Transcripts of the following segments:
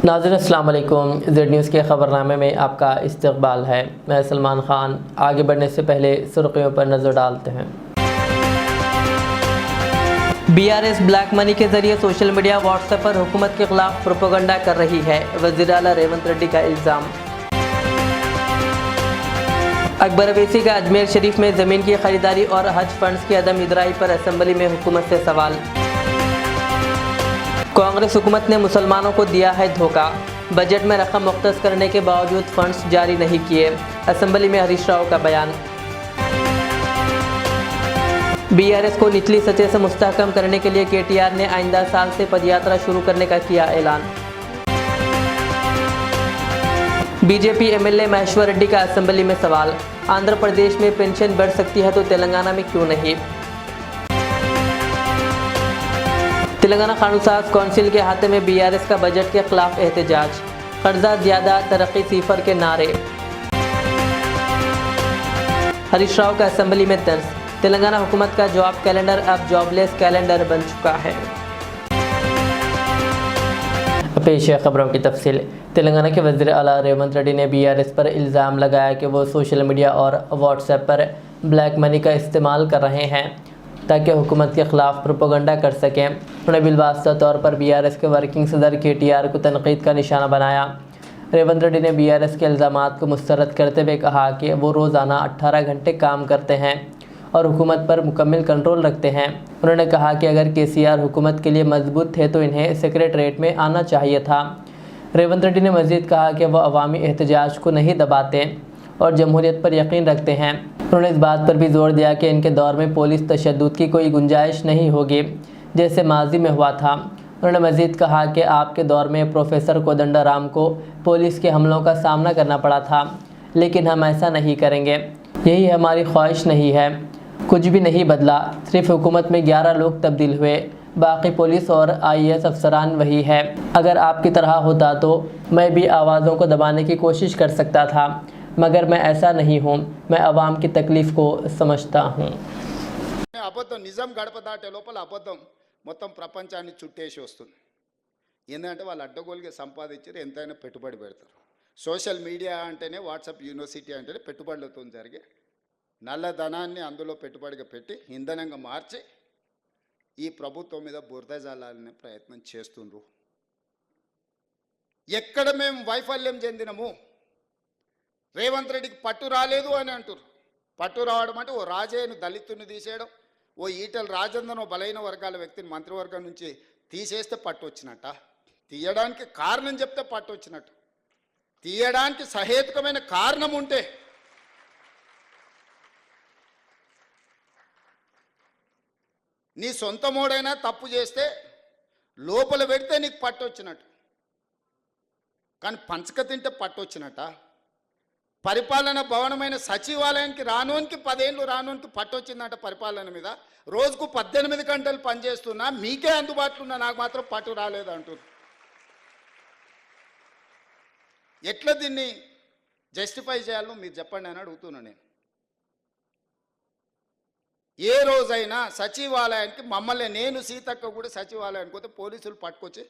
नाज़रीन अस्सलाम वालेकुम। ज़ेड न्यूज़ के ख़बरनामे में आपका इस्तकबाल है। मैं सलमान ख़ान। आगे बढ़ने से पहले सुर्खियों पर नज़र डालते हैं। बीआरएस ब्लैक मनी के जरिए सोशल मीडिया व्हाट्सएप पर हुकूमत के खिलाफ प्रोपेगेंडा कर रही है। वज़ीर आला रेवंत रेड्डी का इल्ज़ाम। अकबर अवैसी का अजमेर शरीफ में ज़मीन की खरीदारी और हज फंड्स की अदम इदराई पर असम्बली में हुकूमत से सवाल। कांग्रेस हुकूमत ने मुसलमानों को दिया है धोखा। बजट में रकम मुख्तस करने के बावजूद फंड्स जारी नहीं किए। असम्बली में हरीश राव का बयान। बीआरएस को निचली सतह से मुस्तहकम करने के लिए केटीआर ने आइंदा साल से पदयात्रा शुरू करने का किया ऐलान। बीजेपी एमएलए महेश्वर रेड्डी का असम्बली में सवाल। आंध्र प्रदेश में पेंशन बढ़ सकती है तो तेलंगाना में क्यों नहीं। तेलंगाना कानून-साज कौंसिल के हाथे में बीआरएस का बजट के खिलाफ एहतजाज। कर्जा ज्यादा, तरक्की सिफर के नारे। हरीश राव का असम्बली में तर्ज। तेलंगाना हुकूमत का जॉब कैलेंडर अब जॉबलेस कैलेंडर बन चुका है। पेश है खबरों की तफसील। तेलंगाना के वज़ीर आला रेवंत रेड्डी ने बीआरएस पर इल्ज़ाम लगाया कि वो सोशल मीडिया और व्हाट्सएप पर ब्लैक मनी का इस्तेमाल कर रहे हैं ताकि हुकूमत के खिलाफ प्रोपेगेंडा कर सकें। उन्होंने बिलवास्ता तौर पर बीआरएस के वर्किंग सदर केटीआर को तनकीद का निशाना बनाया। रेवंत रेड्डी ने बीआरएस के इल्ज़ामात को मुस्तरद करते हुए कहा कि वो रोज़ाना 18 घंटे काम करते हैं और हुकूमत पर मुकम्मल कंट्रोल रखते हैं। उन्होंने कहा कि अगर केसीआर हुकूमत के लिए मजबूत थे तो इन्हें सेक्रेटरीट में आना चाहिए था। रेवंत रेड्डी ने मज़ीद कहा कि वह अवामी एहतजाज को नहीं दबाते और जमहूरियत पर यकीन रखते हैं। उन्होंने इस बात पर भी जोर दिया कि इनके दौर में पुलिस तशद्दुद की कोई गुंजाइश नहीं होगी जैसे माजी में हुआ था। उन्होंने मज़ीद कहा कि आपके दौर में प्रोफेसर कोदंडाराम को पुलिस के हमलों का सामना करना पड़ा था, लेकिन हम ऐसा नहीं करेंगे। यही हमारी ख्वाहिश नहीं है। कुछ भी नहीं बदला, सिर्फ हुकूमत में 11 लोग तब्दील हुए, बाकी पुलिस और आईएएस अफसरान वही है। अगर आपकी तरह होता तो मैं भी आवाज़ों को दबाने की कोशिश कर सकता था, मगर मैं ऐसा नहीं हूँ। मैं अवाम की तकलीफ़ को समझता हूँ। అబద్ధం నిజం గడప దాటే లోపల అబద్ధం మొత్తం ప్రపంచాన్ని చుట్టేసి వస్తుంది. ఏంటంటే వాళ్ళు అడ్డగోలుగా సంపాదించారు, ఎంతైనా పెట్టుబడి పెడతారు. సోషల్ మీడియా అంటేనే వాట్సాప్ యూనివర్సిటీ అంటేనే పెట్టుబడులతో జరిగే నల్లధనాన్ని అందులో పెట్టుబడిగా పెట్టి ఇంధనంగా మార్చి ఈ ప్రభుత్వం మీద బురద జల్లాలనే ప్రయత్నం చేస్తుండ్రు. ఎక్కడ మేము వైఫల్యం చెందినము, రేవంత్ రెడ్డికి పట్టు రాలేదు అని అంటారు. పట్టు రావడం అంటే ఓ రాజయ్యను దళితుని తీసేయడం, ఓ ఈటల రాజేందర్ ఓ బలైన వర్గాల వ్యక్తిని మంత్రివర్గం నుంచి తీసేస్తే పట్టు వచ్చినట్ట, తీయడానికి కారణం చెప్తే పట్టు వచ్చినట్టు. తీయడానికి సహేతుకమైన కారణం ఉంటే నీ సొంత మోడైనా తప్పు చేస్తే లోపల పెడితే నీకు పట్టు వచ్చినట్టు, కానీ పంచక తింటే పట్టు వచ్చినట్ట. పరిపాలన భవనమైన సచివాలయానికి రానోనికి 10 ఏళ్ళు రానోనికి పట్టు వచ్చిందంట పరిపాలన మీద. రోజుకు 18 గంటలు పనిచేస్తున్నా, మీకే అందుబాటులో ఉన్నా, నాకు మాత్రం పట్టు రాలేదు అంటున్నారు. ఎట్లా దీన్ని జస్టిఫై చేయాలో మీరు చెప్పండి అని అడుగుతున్నాను నేను. ఏ రోజైనా సచివాలయానికి మమ్మల్ని, నేను సీతక్క కూడా సచివాలయానికి పోతే పోలీసులు పట్టుకొచ్చి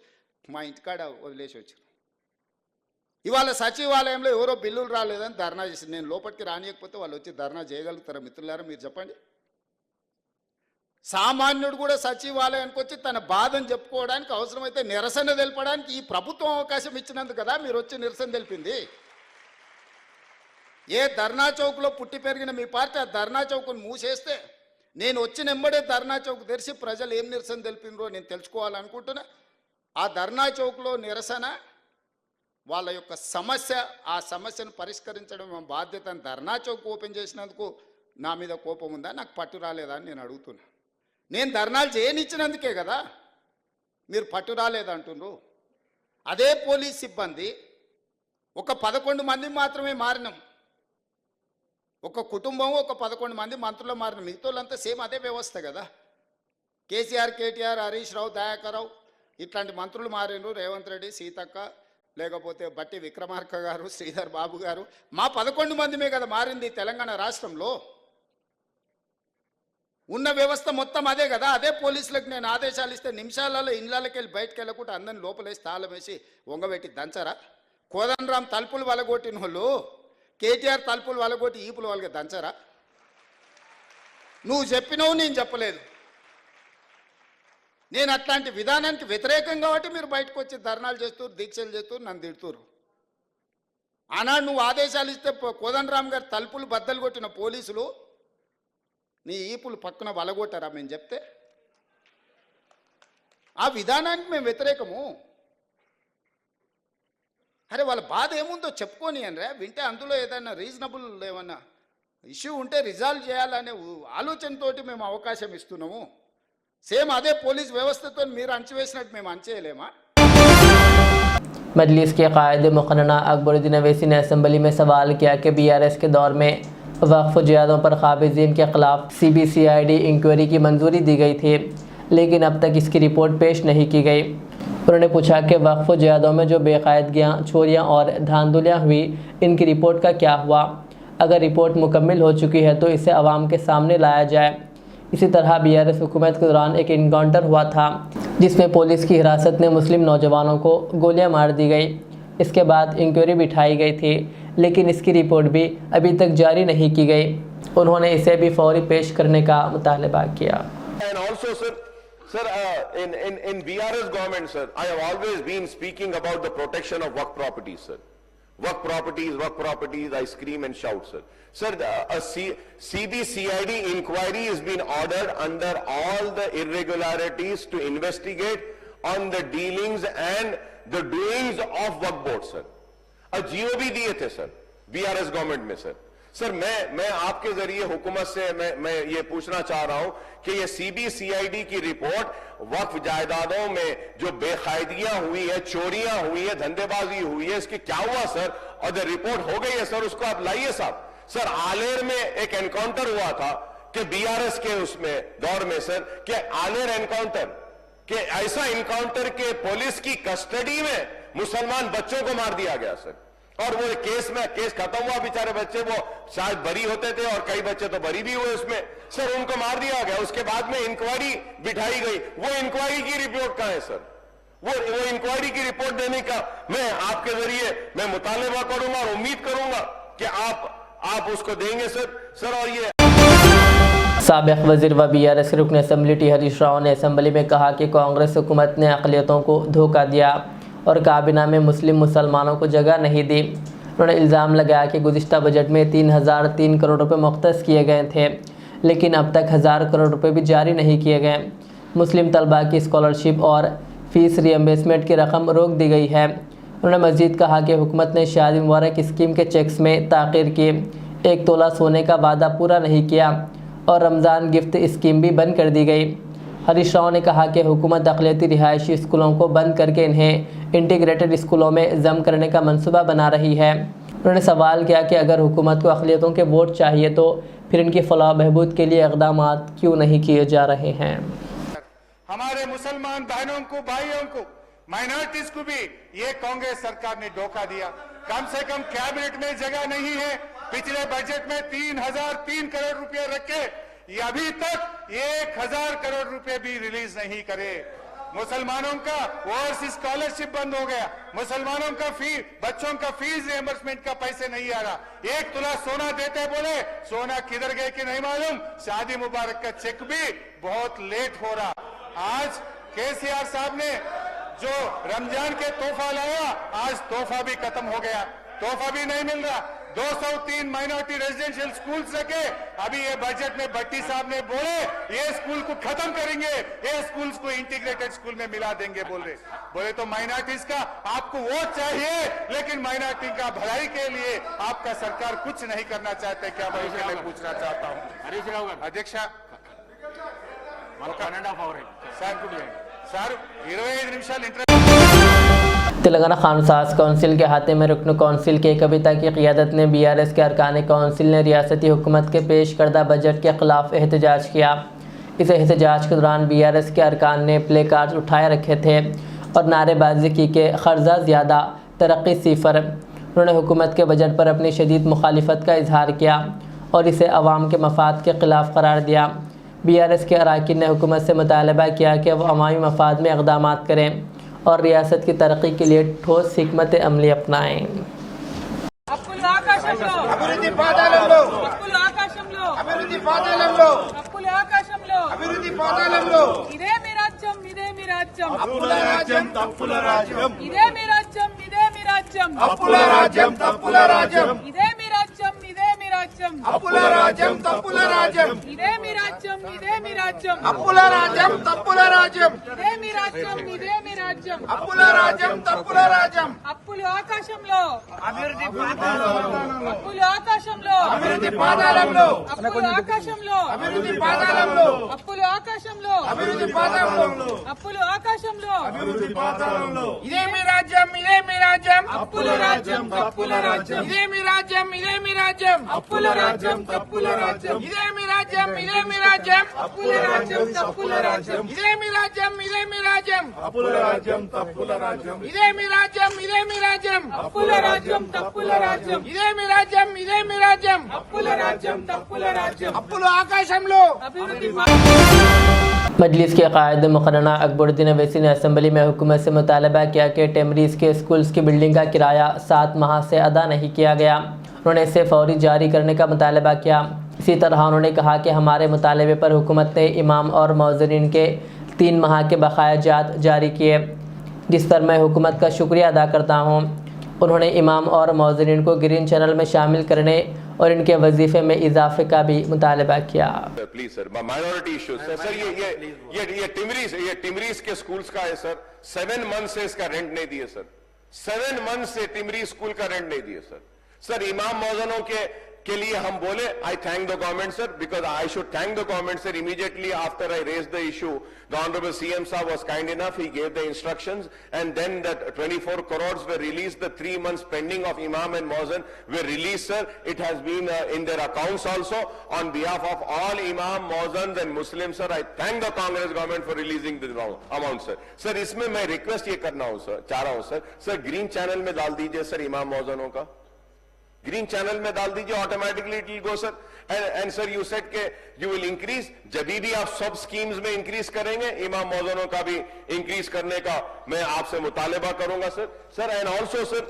మా ఇంటికాడ వదిలేసి వచ్చారు. ఇవాళ సచివాలయంలో ఎవరో బిల్లులు రాలేదని ధర్నా చేసింది. నేను లోపలికి రానియకపోతే వాళ్ళు వచ్చి ధర్నా చేయగలుగుతారా మిత్రులారా? మీరు చెప్పండి. సామాన్యుడు కూడా సచివాలయానికి వచ్చి తన బాధను చెప్పుకోవడానికి, అవసరమైతే నిరసన తెలపడానికి ఈ ప్రభుత్వం అవకాశం ఇచ్చినందుకు కదా మీరు వచ్చి నిరసన తెలిపింది. ఏ ధర్నా చౌక్లో పుట్టి పెరిగిన మీ పార్టీ ఆ ధర్నా చౌక్ను మూసేస్తే నేను వచ్చిన వెంబడే ధర్నా చౌక్ తెరిచి ప్రజలు ఏం నిరసన తెలిపినరో నేను తెలుసుకోవాలనుకుంటున్నా. ఆ ధర్నా చౌక్లో నిరసన వాళ్ళ యొక్క సమస్య, ఆ సమస్యను పరిష్కరించడం మా బాధ్యత. ధర్నా చౌక్ ఓపెన్ చేసినందుకు నా మీద కోపం ఉందా, నాకు పట్టు రాలేదా అని నేను అడుగుతున్నా. నేను ధర్నాలు చేయనిచ్చినందుకే కదా మీరు పట్టు రాలేదంటున్నారు. అదే పోలీస్ సిబ్బంది ఒక 11 మంది మాత్రమే మారినాం. ఒక కుటుంబం ఒక 11 మంది మంత్రులు మారిన, మిగతాళ్ళంతా సేమ్ అదే వ్యవస్థ కదా. కేసీఆర్, కేటీఆర్, హరీష్ రావు, దయాకర్ రావు ఇట్లాంటి మంత్రులు మారినరు. రేవంత్ రెడ్డి, సీతక్క, లేకపోతే బట్టి విక్రమార్క గారు, శ్రీధర్ బాబు గారు, మా 11 మందిమే కదా మారింది తెలంగాణ రాష్ట్రంలో. ఉన్న వ్యవస్థ మొత్తం అదే కదా. అదే పోలీసులకు నేను ఆదేశాలు ఇస్తే నిమిషాలలో ఇళ్ళకి వెళ్ళి బయటకు వెళ్ళకుండా అందరిని లోపలేసి తాళం వేసి వంగబెట్టి దంచరా? కోదండరాం తలుపులు వలగొట్టిన వాళ్ళు కేటీఆర్ తలుపులు వలగొట్టి ఈపులు వాళ్ళకి దంచరా? నువ్వు చెప్పినవు, నేను చెప్పలేదు. నేను అట్లాంటి విధానానికి వ్యతిరేకం కాబట్టి మీరు బయటకు వచ్చి ధర్నాలు చేస్తారు, దీక్షలు చేస్తారు, నన్ను తిడుతురు. ఆనాడు నువ్వు ఆదేశాలు ఇస్తే కోదండరాం గారు తలుపులు బద్దలు కొట్టిన పోలీసులు నీ ఈపులు పక్కన వలగొట్టారా మేము చెప్తే? ఆ విధానానికి మేము వ్యతిరేకము. అరే వాళ్ళ బాధ ఏముందో చెప్పుకొని అనరా, వింటే అందులో ఏదైనా రీజనబుల్ ఏమన్నా ఇష్యూ ఉంటే రిజాల్వ్ చేయాలనే ఆలోచనతోటి మేము అవకాశం ఇస్తున్నాము. సేమ్ అదే పోలీస్ వ్యवस्था మీరు అంచవేసినట్టు మేము అంచేయలేమా? मजलिस के कायदे मुक़र्रना अकबरुद्दीन अवैसी ने असम्बली में सवाल किया कि BRS के दौर में वक्फ जियादों पर काबिज़ीन के ख़िलाफ़ CBCID इंक्वायरी की मंजूरी दी गई थी, लेकिन अब तक इसकी रिपोर्ट पेश नहीं की गई। उन्होंने पूछा कि वक्फ जियादों में जो बेकायदगियाँ, चोरियाँ और धांधलियाँ हुई, इनकी रिपोर्ट का क्या हुआ? अगर रिपोर्ट मुकम्मल हो चुकी है तो इसे आवाम के सामने लाया जाए। इसी तरह BRS हुकूमत के दौरान एक इनकाउंटर हुआ था जिसमें पुलिस की हिरासत में मुस्लिम नौजवानों को गोलियां मार दी गई। इसके बाद इंक्वायरी बिठाई गई थी, लेकिन इसकी रिपोर्ट भी अभी तक जारी नहीं की गई। उन्होंने इसे भी फौरी पेश करने का मुतालबा किया। And also, sir, in BRS government, sir, I have always been speaking about the protection of work properties, sir. Work properties, I scream and shout, sir. Sir, a CBCID inquiry has been ordered under all the irregularities to investigate on the dealings and the doings of work board, sir. A GO भी दिए थे, sir, BRS government में, sir. Sir मैं आपके जरिए हुकूमत से मैं ये पूछना चाह रहा हूं कि ये CBCID की रिपोर्ट वक्फ जायदादों में जो बेकायदगियां हुई है, चोरियां हुई है, धंधेबाजी हुई है, इसकी क्या हुआ सर? और जो रिपोर्ट हो गई है सर, उसको आप लाइए साहब। सर आलेर में एक एनकाउंटर हुआ था कि BRS के उसमें दौर में सर, कि आलेर एनकाउंटर कि ऐसा एनकाउंटर के पुलिस की कस्टडी में मुसलमान बच्चों को मार दिया गया सर। और वो केस खत्म हुआ, बेचारे बच्चे वो शायद बरी होते थे और कई बच्चे तो बरी भी हुए उसमें, सर उनको मार दिया गया। उसके बाद में इंक्वायरी बिठाई गई, वो इंक्वायरी की रिपोर्ट कहां है सर? वो इंक्वायरी की रिपोर्ट देने का मैं आपके जरिए मैं मुतालबा करूंगा और उम्मीद करूंगा कि आप उसको देंगे सर। और ये साबिक़ वज़ीर व BRS रुकन असम्बली टी हरीश राव ने असम्बली में कहा कि कांग्रेस हुकूमत ने अक़लियतों को धोखा दिया और काबीना में मुस्लिम मुसलमानों को जगह नहीं दी। उन्होंने इल्ज़ाम लगाया कि गुज़िश्ता बजट में 3003 करोड़ रुपए मुख्तस किए गए थे, लेकिन अब तक 1000 करोड़ रुपए भी जारी नहीं किए गए। मुस्लिम तलबा की स्कॉलरशिप और फ़ीस रिएम्बर्समेंट की रकम रोक दी गई है। उन्होंने मज़ीद कहा कि हुकूमत ने शादी मुबारक स्कीम के चेक्स में ताख़ीर की, 1 तोला सोने का वादा पूरा नहीं किया और रमज़ान गिफ्ट स्कीम भी बंद कर दी गई। हरीश राव ने कहा कि हुकूमत अक़लियती रिहायशी स्कूलों को बंद करके इन्हें इंटीग्रेटेड स्कूलों में जम करने का मंसूबा बना रही है। उन्होंने सवाल किया कि अगर हुकूमत को अक़लियतों के वोट चाहिए तो फिर इनकी फलाह बहबूद के लिए इक़दाम क्यों नहीं किए जा रहे हैं। हमारे मुसलमान बहनों को, भाइयों को, माइनॉरिटीज को भी ये कांग्रेस सरकार ने धोखा दिया। कम से कम कैबिनेट में जगह नहीं है। पिछले बजट में 3003 करोड़ रुपए रखे, ये अभी तक 1000 करोड़ रुपए भी रिलीज नहीं करे। मुसलमानों का ओवरसीज स्कॉलरशिप बंद हो गया, मुसलमानों का बच्चों का फीस रिएम्बर्समेंट का पैसे नहीं आ रहा। 1 तोला सोना देते बोले, सोना किधर गए कि नहीं मालूम। शादी मुबारक का चेक भी बहुत लेट हो रहा। आज केसीआर साहब ने जो रमजान के तोहफा लाया, आज तोहफा भी खत्म हो गया, तोहफा भी नहीं मिल रहा। 203 माइनॉरिटी रेजिडेंशियल स्कूल्स रखे, अभी ये बजट में भट्टी साहब ने बोले ये स्कूल को खत्म करेंगे, ये स्कूल्स को इंटीग्रेटेड स्कूल में मिला देंगे बोले तो माइनॉरिटीज का आपको वोट चाहिए, लेकिन माइनॉरिटी का भलाई के लिए आपका सरकार कुछ नहीं करना चाहते क्या? मैं उसके लिए पूछना चाहता हूँ अध्यक्ष सर 25 నిమిషాలు तेलंगाना कानून साज कौंसिल के हाथे में रुकन कौंसिल के कविता की क़ियादत ने BRS के अरकान कौंसिल ने रियासती हुकूमत के पेश करदा बजट के ख़िलाफ़ एहतजाज किया। इस एहतजाज के दौरान BRS के अरकान ने प्ले कार्ड उठाए रखे थे और नारेबाजी की कि ख़र्जा ज़्यादा, तरक्की सिफर। उन्होंने हुकूमत के बजट पर अपनी शदीद मुखालिफत का इजहार किया और इसे अवाम के मफाद के ख़िलाफ़ करार दिया। BRS के अरकान ने हुकूमत से मुतालबा किया कि वह अवामी मफाद में इक़दाम करें और रियासत की तरक्की के लिए ठोस हिकमत अमली अपनाएँ। అప్పులు ఆకాశంలో అభివృద్ధి పాదాలంలో అప్పులు ఆకాశంలో అభివృద్ధి పాదాలంలో అప్పులు ఆకాశంలో అభివృద్ధి పాదాలంలో ఇదే మీ రాజ్యం ఇదే మీ రాజ్యం అప్పుల రాజ్యం తప్పుల రాజ్యం ఇదే మీ రాజ్యం ఇదే మీ రాజ్యం అప్పుల రాజ్యం తప్పుల రాజ్యం ఇదే మీ రాజ్యం ఇదే మీ రాజ్యం అప్పుల రాజ్యం తప్పుల రాజ్యం ఇదే మీ రాజ్యం ఇదే మీ రాజ్యం అప్పుల రాజ్యం తప్పుల రాజ్యం ఇదే మీ రాజ్యం ఇదే మీ రాజ్యం అప్పుల రాజ్యం తప్పుల రాజ్యం అప్పులు ఆకాశంలో అభివృద్ధి పాదాలంలో అప్పులు ఆకాశంలో అభివృద్ధి పాదాలంలో అప్పులు ఆకాశంలో అభివృద్ధి పాదాలంలో అప్పులు ఆకాశంలో అభివృద్ధి పాదాలంలో అప్పులు ఆకాశంలో అభివృద్ధి పాదాలంలో ఇదే మీ రాజ్యం ఇదే మీ రాజ్యం అప్పుల రాజ్యం తప్పుల రాజ్యం ఇదే మీ రాజ్యం ఇదే మీ రాజ్యం అప్పుల రాజ్యం తప్పుల రాజ్యం ఇదే మీ రాజ్యం ఇదే మీ రాజ్యం అప్పుల రాజ్యం తప్పుల రాజ్యం ఇదే మీ రాజ్యం ఇదే మీ రాజ్యం అప్పుల రాజ్యం తప్పుల రాజ్యం ఇదే మీ రాజ్యం ఇదే మీ రాజ్యం అప్పుల రాజ్యం తప్పుల రాజ్యం ఇదే మీ రాజ్యం ఇదే మీ రాజ్యం అప్పుల రాజ్యం తప్పుల రాజ్యం అప్పులు ఆకాశంలో అభివృద్ధి मजलिस के कायद मुकर्रना अकबरुद्दीन अवैसी ने असम्बली में हुकूमत से मुतालबा किया कि टेमरीज़ के स्कूल्स की बिल्डिंग का किराया 7 माह से अदा नहीं किया गया। उन्होंने इसे फौरी जारी करने का मुतालबा किया। इसी तरह उन्होंने कहा कि हमारे मुतालबे पर हुकूमत ने इमाम और मौज़रीन के 3 माह के बकाया जात जारी किए, जिस पर मैं हुकूमत का शुक्रिया अदा करता हूँ। उन्होंने इमाम और मौज़रीन को ग्रीन चैनल में शामिल करने और इनके वजीफे में इजाफे का भी मुतालबा किया। Please sir, minority issues sir ये टिमरीज के स्कूल्स का है सर। 7 मंथ से इसका रेंट नहीं दिए सर। 7 मंथ से टिमरी स्कूल का रेंट नहीं दिए सर। सर इमाम मौजनों के लिए हम बोले I thank the government sir, because I should thank the government sir. Immediately after I raise the issue, the honourable CM साहब was kind enough, he gave the instructions, and then that 24 crores were released. The 3 months pending of imam and muazzin were released sir. It has been in their accounts also. On behalf of all imam, muazzins and Muslims sir, I thank the Congress government for releasing this amount sir. Sir इसमें मैं request ये करना हूं sir, चाह रहा हूं sir green channel में डाल दीजिए सर इमाम मुअज्जिनों का, ग्रीन चैनल में डाल दीजिए, automatically it will go sir. And sir you said के यू विल इंक्रीज, जब भी आप सब स्कीम्स में इंक्रीज करेंगे इमाम मौजूदों का भी इंक्रीज करने का मैं आपसे मुतालबा करूंगा sir. And also sir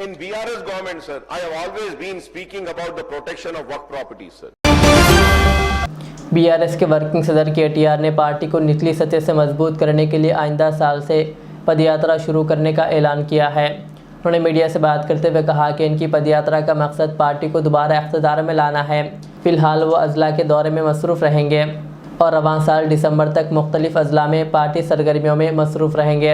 in BRS government sir, I have always been speaking about the protection of waqf properties sir. BRS के वर्किंग सदर KTR ने पार्टी को निचली सतह से मजबूत करने के लिए आइंदा साल से पदयात्रा शुरू करने का ऐलान किया है। उन्होंने मीडिया से बात करते हुए कहा कि इनकी पदयात्रा का मकसद पार्टी को दोबारा इक़्तिदार में लाना है। फ़िलहाल वो अज़ला के दौरे में मसरूफ़ रहेंगे और रवां साल दिसंबर तक मुख्तलिफ़ अज़ला में पार्टी सरगर्मियों में मसरूफ़ रहेंगे।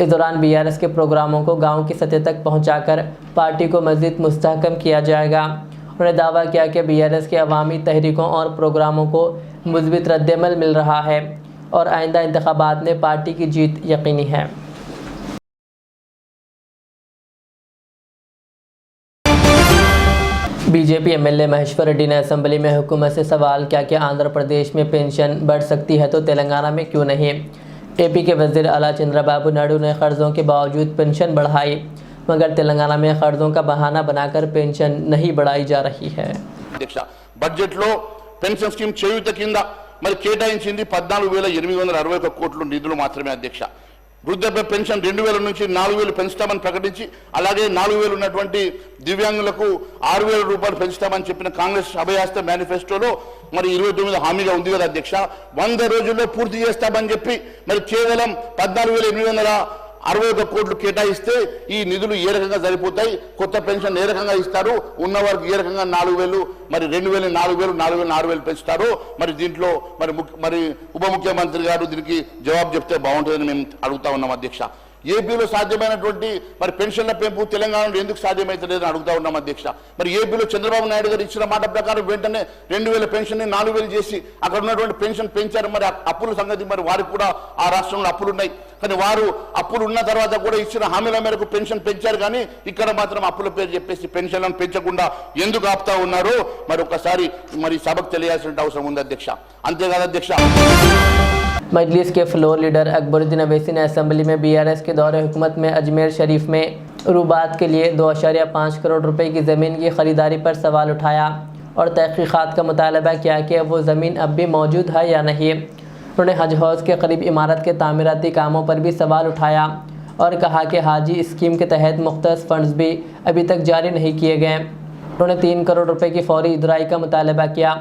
इस दौरान BRS के प्रोग्रामों को गाँव की सतह तक पहुँचाकर पार्टी को मज़ीद मुस्तहकम किया जाएगा। उन्होंने दावा किया कि BRS के अवामी तहरीकों और प्रोग्रामों को मुस्बित रद्दअमल मिल रहा है और आइंदा इंतखाबात में पार्टी की जीत यकीनी है। बीजेपी MLA महेश्वर रेड्डी ने असम्बली में हुकूमत से सवाल किया कि आंध्र प्रदेश में पेंशन बढ़ सकती है तो तेलंगाना में क्यों नहीं। AP के वज़ीर आला चंद्रबाबू नायडू ने कर्ज़ों के बावजूद पेंशन बढ़ाई, मगर तेलंगाना में कर्ज़ों का बहाना बनाकर पेंशन नहीं बढ़ाई जा रही है। అధ్యక్ష బడ్జెట్లో పెన్షన్ స్కీమ్ చేయూత కింద మరి కేటాయించింది 14,861 కోట్ల నిధులు మాత్రమే అధ్యక్ష. వృద్ధాప్య పెన్షన్ 2,000 నుంచి 4,000 పెంచుతామని ప్రకటించి, అలాగే 4,000 ఉన్నటువంటి దివ్యాంగులకు 6,000 రూపాయలు పెంచుతామని చెప్పిన కాంగ్రెస్ అభయాస్త మేనిఫెస్టోలో మరి 29 హామీగా ఉంది కదా అధ్యక్ష. 100 రోజుల్లో పూర్తి చేస్తామని చెప్పి మరి కేవలం 14,861 కోట్లు కేటాయిస్తే ఈ నిధులు ఏ రకంగా సరిపోతాయి, కొత్త పెన్షన్ ఏ రకంగా ఇస్తారు, ఉన్నవారికి ఏ రకంగా 4,000 మరి 2,000 4,000 4,000 6,000 పెంచుతారు. మరి దీంట్లో మరి ఉప ముఖ్యమంత్రి గారు దీనికి జవాబు చెప్తే బాగుంటుందని మేము అడుగుతా ఉన్నాం అధ్యక్ష. ఏపీలో సాధ్యమైనటువంటి మరి పెన్షన్ల పెంపు తెలంగాణలో ఎందుకు సాధ్యమైతలేదని అడుగుతా ఉన్నాం అధ్యక్ష. మరి ఏపీలో చంద్రబాబు నాయుడు గారు ఇచ్చిన మాట ప్రకారం వెంటనే 2,000 పెన్షన్ 4,000 చేసి అక్కడ ఉన్నటువంటి పెన్షన్ పెంచారు. మరి అప్పుల సంగతి, మరి వారికి కూడా ఆ రాష్ట్రంలో అప్పులు ఉన్నాయి, కానీ వారు అప్పులు ఉన్న తర్వాత కూడా ఇచ్చిన హామీల మేరకు పెన్షన్ పెంచారు, కానీ ఇక్కడ మాత్రం అప్పుల పేరు చెప్పేసి పెన్షన్లను పెంచకుండా ఎందుకు ఆపుతా ఉన్నారో మరి ఒకసారి మరి సభకు తెలియాల్సిన అవసరం ఉంది అధ్యక్ష. అంతేకాదు అధ్యక్ష, मजलिस के फ्लोर लीडर अकबरुद्दीन अवैसी ने असम्बली में BRS के दौरे हुकूमत में अजमेर शरीफ में रूबात के लिए 2.5 करोड़ रुपए की ज़मीन की ख़रीदारी पर सवाल उठाया। और तहकीक़ात का मुतालबा किया कि वो ज़मीन अब भी मौजूद है या नहीं। उन्होंने हज हाउस के करीब इमारत के तामीराती कामों पर भी सवाल उठाया और कहा कि हाजी स्कीम के तहत मुख्तस फ़ंड्स भी अभी तक जारी नहीं किए गए। उन्होंने 3 करोड़ रुपए की फौरी इदराई का मुतालबा किया।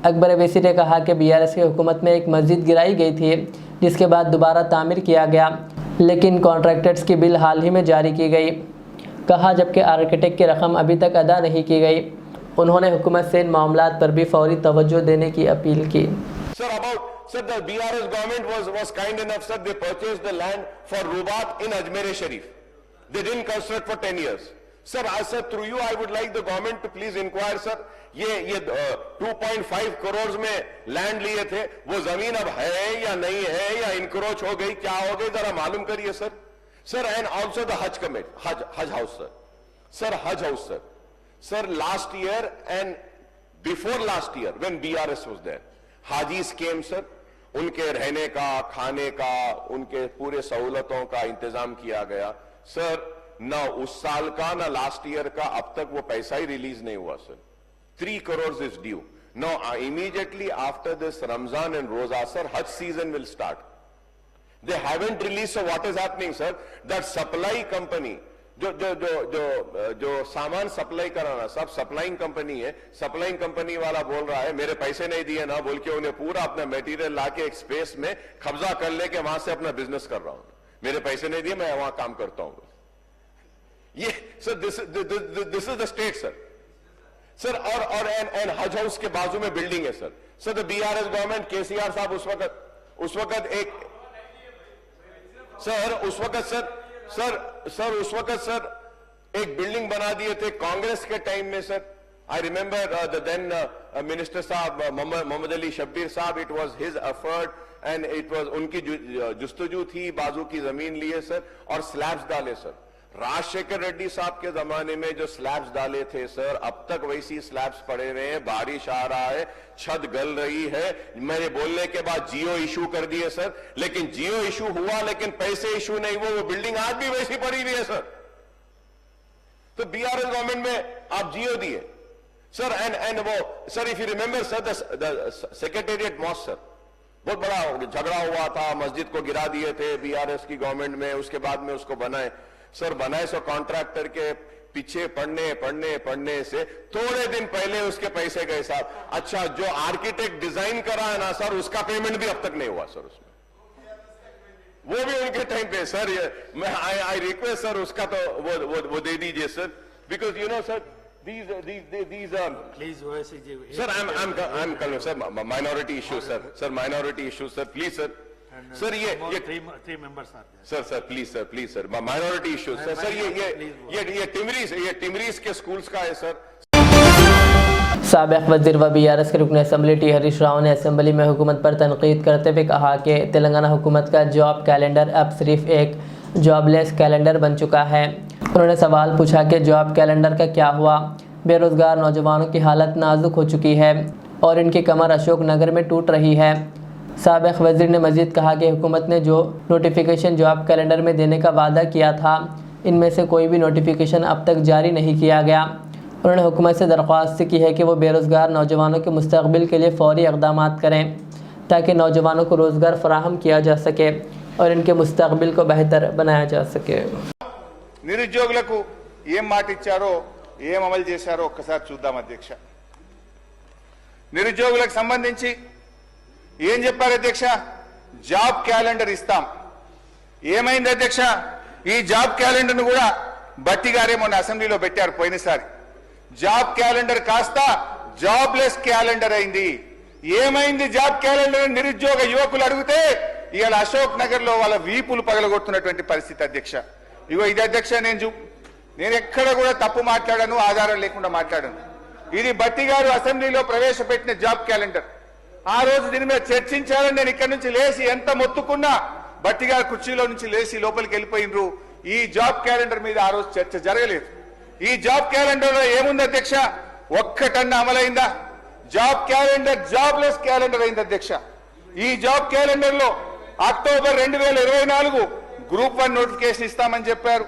अकबर अवैसी ने कहा कि BRS की हुकूमत में एक मस्जिद गिराई गई थी, जिसके बाद दोबारा तामीर किया गया, लेकिन कॉन्ट्रैक्टर्स की बिल हाल ही में जारी की गई। कहा जबकि आर्किटेक्ट की रकम अभी तक अदा नहीं की गई। उन्होंने हुकूमत से इन मामलात पर भी फौरी तवज्जो देने की अपील की। Sir, the BRS government was kind enough, sir, they purchased the land for Rubat in Ajmer Sharif. They didn't construct for 10 years. Sir, through you, I would like the government to please inquire, sir, ये 2.5 करोड़ में land लिए थे, वो जमीन अब है या नहीं है या इनक्रोच हो गई, क्या हो गई, जरा मालूम करिए sir. Sir, and also the Hajj Committee, Hajj House, sir. Sir, Hajj House, sir. Sir, last year and before last year, when BRS was there, Hajis came, sir. उनके रहने का, खाने का, उनके पूरे सहूलतों का इंतजाम किया गया। सर, ना उस साल का ना लास्ट ईयर का अब तक वो पैसा ही रिलीज नहीं हुआ sir. 3 crores is due. Now, immediately after this Ramzan and Roza, sir, Hajj season will start. They haven't released, so what is happening, sir? That supply company, जो सामान सप्लाई कराना, सब सप्लाइंग कंपनी है, supplying company वाला बोल रहा है मेरे पैसे नहीं दिए ना बोल के उन्हें पूरा अपना मटेरियल लाके एक स्पेस में कब्जा कर लेके वहां से अपना बिजनेस कर रहा हूं। मेरे पैसे नहीं दिए, मैं वहां काम करता हूं। ये sir, this is the state sir. Sir और एंड हज हाउस के बाजू में बिल्डिंग है sir. Sir the BRS government, KCR साहब उस वक्त एक सर उस वक्त सर एक बिल्डिंग बना दिए थे कांग्रेस के टाइम में sir. I remember the then minister साहब मोहम्मद अली शब्बीर साहब, it was his effort and it was उनकी जुस्तजू थी, बाजू की जमीन लिए सर और स्लैब्स डाले सर। राजशेखर रेड्डी साहब के जमाने में जो स्लैब्स डाले थे सर, अब तक वैसी स्लैब्स पड़े हुए हैं, बारिश आ रहा है, छत गल रही है। मेरे बोलने के बाद जियो इशू कर दिए सर, लेकिन जियो इशू हुआ लेकिन पैसे इशू नहीं हुए, वो बिल्डिंग आज भी वैसी पड़ी हुई है सर। तो BRS गवर्नमेंट में आप जियो दिए सर एंड वो sir, if you remember sir, the secretariat mosque sir, बहुत बड़ा झगड़ा हुआ था, मस्जिद को गिरा दिए थे BRS की गवर्नमेंट में, उसके बाद में उसको बनाए सर, बनाए सो कॉन्ट्रैक्टर के पीछे पढ़ने से थोड़े दिन पहले उसके पैसे गए साहब। अच्छा, जो आर्किटेक्ट डिजाइन करा है ना सर, उसका पेमेंट भी अब तक नहीं हुआ सर उसमें, वो भी उनके टाइम पे सर। मैं आई रिक्वेस्ट सर, उसका तो वो दे दीजिए sir, because you know sir, these please sir, I'm calling sir, minority issue sir, minority issue sir, please sir. Sir ये three members are there. Sir please sir minority issue sir ये टिमरीज के schools का है sir. साबिक़ वज़ीर व BRS के रुकन assembly T Harish Rao ने असम्बली में हुकूमत पर तनकीद करते हुए कहा कि तेलंगाना हुकूमत का जॉब कैलेंडर अब सिर्फ एक जॉबलेस कैलेंडर बन चुका है। उन्होंने सवाल पूछा कि जॉब कैलेंडर का क्या हुआ। बेरोज़गार नौजवानों की हालत नाजुक हो चुकी है और इनकी कमर अशोक नगर में टूट रही है। साबिक़ वज़ीर ने मज़ीद कहा कि हुकूमत ने जो नोटिफिकेशन जॉब कैलेंडर में देने का वादा किया था, इनमें से कोई भी नोटिफिकेशन अब तक जारी नहीं किया गया। उन्होंने हुकूमत से दरख्वास्त की है कि वो बेरोज़गार नौजवानों के मुस्तक़बिल के लिए फ़ौरी इक़दाम करें ताकि नौजवानों को रोज़गार फराहम किया जा सके और इनके मुस्तक़बिल को बेहतर बनाया जा सके। నిరుద్యోగులకు ఏం మాట ఇచ్చారో ఏం అమలు చేశారో ఒక్కసారి చూద్దాం అధ్యక్ష। నిరుద్యోగులకు సంబంధించి ఏం చెప్పారు అధ్యక్ష? జాబ్ క్యాలెండర్ ఇస్తాం। ఏమైంది అధ్యక్ష? ఈ జాబ్ క్యాలెండర్ను కూడా బట్టి గారే మొన్న అసెంబ్లీలో పెట్టారు పోయినసారి। జాబ్ క్యాలెండర్ కాస్త జాబ్లెస్ క్యాలెండర్ అయింది। ఏమైంది జాబ్ క్యాలెండర్? నిరుద్యోగ యువకులు అడిగితే ఇవాళ అశోక్ నగర్ లో వాళ్ళ వీపులు పగలగొడుతున్నటువంటి పరిస్థితి అధ్యక్ష। ఇగో ఇది అధ్యక్ష, నేను ఎక్కడ కూడా తప్పు మాట్లాడాను, ఆధారం లేకుండా మాట్లాడాను। ఇది బట్టి గారు అసెంబ్లీలో ప్రవేశపెట్టిన జాబ్ క్యాలెండర్। ఆ రోజు దీని మీద చర్చించాలని నేను ఇక్కడ నుంచి లేచి ఎంత మొత్తుకున్నా బట్టి గారు కుర్చీలో నుంచి లేచి లోపలికి వెళ్ళిపోయినరు। ఈ జాబ్ క్యాలెండర్ మీద ఆ రోజు చర్చ జరగలేదు। ఈ జాబ్ క్యాలెండర్ లో ఏముంది అధ్యక్ష? ఒక్కటన్నా అమలైందా? జాబ్ క్యాలెండర్ జాబ్లెస్ క్యాలెండర్ అయింది అధ్యక్ష। ఈ జాబ్ క్యాలెండర్ లో అక్టోబర్ 2024 గ్రూప్ 1 నోటిఫికేషన్ ఇస్తామని చెప్పారు।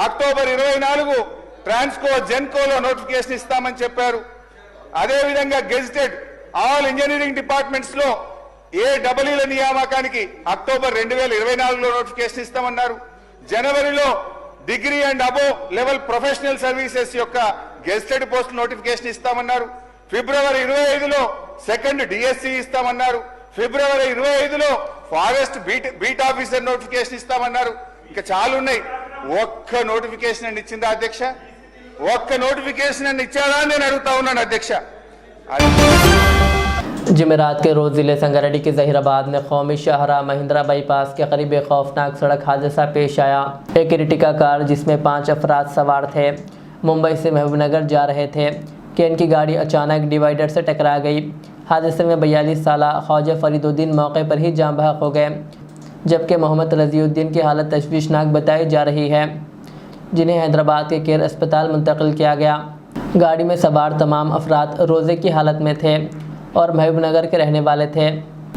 అక్టోబర్ 24 ట్రాన్స్కో జెన్కోలో నోటిఫికేషన్ ఇస్తామని చెప్పారు। అదే విధంగా గెజిటెడ్ ఆల్ ఇంజనీరింగ్ డిపార్ట్మెంట్స్ లో ఏడబ్ల్యూల నియామకానికి అక్టోబర్ 2024లో నోటిఫికేషన్ ఇస్తామన్నారు. జనవరిలో degree and above level professional services యొక్క గెజిటెడ్ పోస్ట్ నోటిఫికేషన్ ఇస్తామన్నారు. ఫిబ్రవరి 25లో సెకండ్ డిఎస్సి ఇస్తామన్నారు. ఫిబ్రవరి 25లో ఫారెస్ట్ బీట్ ఆఫీసర్ నోటిఫికేషన్ ఇస్తామన్నారు. ఇంకా చాలా ఉన్నాయి. ఒక్క నోటిఫికేషన్ అని ఇచ్చిందా అధ్యక్ష? ఒక్క నోటిఫికేషన్ అని ఇచ్చారా నేను అడుగుతా ఉన్నాను అధ్యక్ష. जुमेरात के रोज़ ज़िले संगारेड्डी के ज़हीराबाद में कौमी शाहराह महिंद्रा बाईपास के करीब एक खौफनाक सड़क हादसा पेश आया। एक इर्टिका कार जिसमें 5 अफराद सवार थे मुंबई से महबूबनगर जा रहे थे कि इनकी गाड़ी अचानक डिवाइडर से टकरा गई। हादसे में 42 साला ख्वाजा फरीदुद्दीन मौके पर ही जाँ बहक हो गए, जबकि मोहम्मद रज़ीउद्दीन की हालत तशवीशनाक बताई जा रही है, जिन्हें हैदराबाद के केयर अस्पताल मुंतकिल किया गया। गाड़ी में सवार तमाम अफराद रोज़े की हालत में थे और महबूबनगर के रहने वाले थे,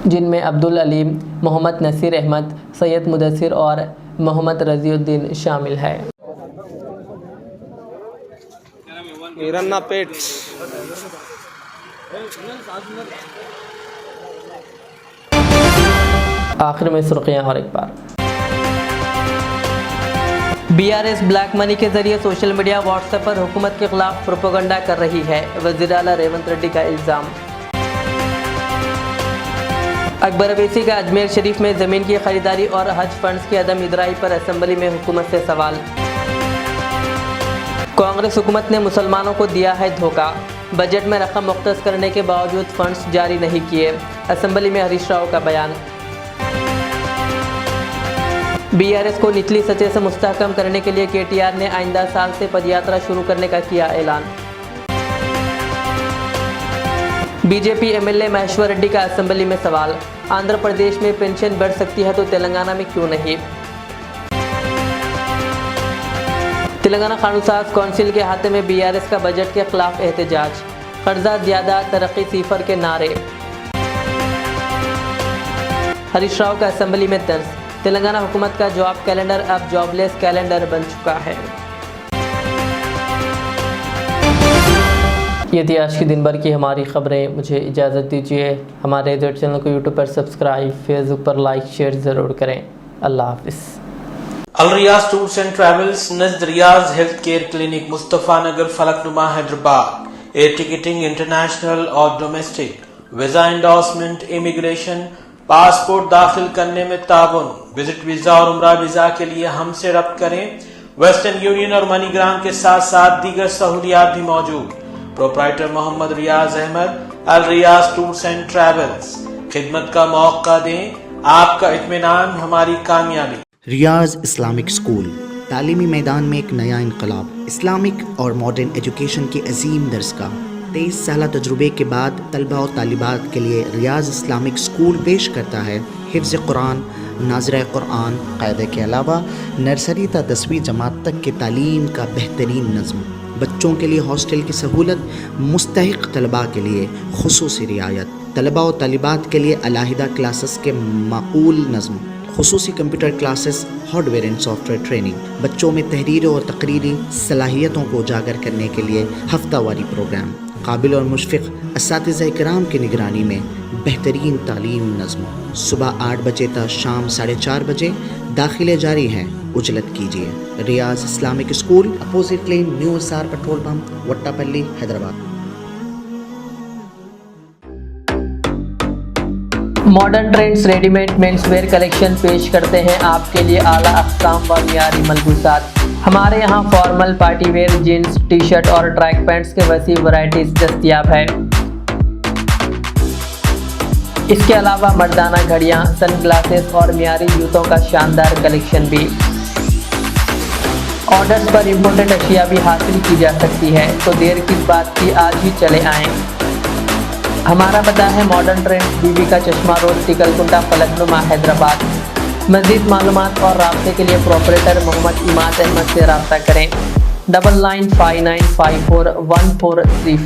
जिनमें अब्दुल अलीम, मोहम्मद नसीर अहमद, सैयद मुदस्सिर और मोहम्मद रज़ीउद्दीन शामिल है। आखिर में सुर्खियां और एक बार। बीआरएस ब्लैक मनी के जरिए सोशल मीडिया व्हाट्सएप पर हुकूमत के खिलाफ प्रोपेगेंडा कर रही है, वज़ीर आला रेवंत रेड्डी का इल्ज़ाम। अकबर अवैसी का अजमेर शरीफ में ज़मीन की खरीदारी और हज फंड्स की अदम इदराई पर असेंबली में हुकूमत से सवाल। कांग्रेस हुकूमत ने मुसलमानों को दिया है धोखा, बजट में रकम मुख्तस करने के बावजूद फंड्स जारी नहीं किए, असेंबली में हरीश राव का बयान। बीआरएस को निचली सतह से मुस्तहकम करने के लिए केटीआर ने आइंदा साल से पदयात्रा शुरू करने का किया ऐलान। बीजेपी एमएलए महेश्वर रेड्डी का असेंबली में सवाल, आंध्र प्रदेश में पेंशन बढ़ सकती है तो तेलंगाना में क्यों नहीं। तेलंगाना कानूनसाज कौंसिल के हाथे में बीआरएस का बजट के खिलाफ एहतजाज, कर्जा ज्यादा तरक्की सिफर के नारे। हरीश राव का असेंबली में तंज, तेलंगाना हुकूमत का जॉब कैलेंडर अब जॉबलेस कैलेंडर बन चुका है। ये थी आज की दिन भर की हमारी खबरें। मुझे इजाज़त दीजिए। हमारे चैनल को यूट्यूब पर सब्सक्राइब, फेसबुक पर लाइक शेयर ज़रूर करें। अल्लाह हाफिज़। Al Riyaz tours and travels नज़द Riyaz health care clinic, Mustafa Nagar, Falaknuma, Hyderabad. Air ticketing international और domestic, visa endorsement, immigration, passport दाखिल करने में ताउन, विजिट वीज़ा और उम्रा वीज़ा के लिए हमसे रब्त करें। वेस्टर्न यूनियन और मनीग्राम के साथ साथ दीगर सहूलियात भी मौजूद। Proprietor Mohammed Riyaz Ahmed, Al Riyaz tours and travels. खिदमत का मौका दें, आपका इत्मीनान हमारी कामयाबी। रियाज इस्लामिक स्कूल, तालीमी मैदान में एक नया इनकलाब। इस्लामिक और मॉडर्न एजुकेशन की अजीम दरसगाह। 23 साल तजुर्बे के बाद तलबा और तालिबात के लिए रियाज इस्लामिक स्कूल पेश करता है हिफ्ज़ कुरान, नाज़िरा कुरान, क़ायदे के अलावा नर्सरी ता 10वीं जमात तक के तालीम का बेहतरीन नज़्म। बच्चों के लिए हॉस्टल की सहूलत, मुस्तहिक़ तलबा के लिए खुसूसी रियायत, तलबा और तालिबात के लिए अलहदा क्लासेस के माकूल नज़्म, खुसूसी computer classes, hardware and software training. बच्चों में तहरीर और तकरीरी सलाहियतों को उजागर करने के लिए हफ्तावारी प्रोग्राम। काबिल और मुशफ़िक़ असातिज़ा इकराम की निगरानी में बेहतरीन तालीम नज़्म। सुबह 8 बजे तक शाम 4:30 बजे दाखिले जारी हैं, उजलत कीजिए। Riyaz Islamic school, opposite lane, new SR petrol pump, Vattepally, Hyderabad. Modern trends readymade menswear collection पेश करते हैं आपके लिए आला अक़साम व मियारी मलबूसात। हमारे यहाँ formal, party wear, jeans, T shirt और ट्रैक पैंट्स के वसी वैरायटीज दस्तयाब है। इसके अलावा मर्दाना घड़ियाँ, सन ग्लासेस और मियारी जूतों का शानदार कलेक्शन भी। ऑर्डर्स पर इम्पोर्टेड अशिया भी हासिल की जा सकती है, तो देर किस बात की, आज ही चले आएँ। हमारा पता है मॉडर्न ट्रेंड्स, बीबी का चश्मा रोड, टिकलकुंटा, फलकनुमा, हैदराबाद। मज़ीद मालूमात और राब्ते के लिए प्रोपरेटर मोहम्मद इमाद अहमद से रब्ता करें। 9959541434।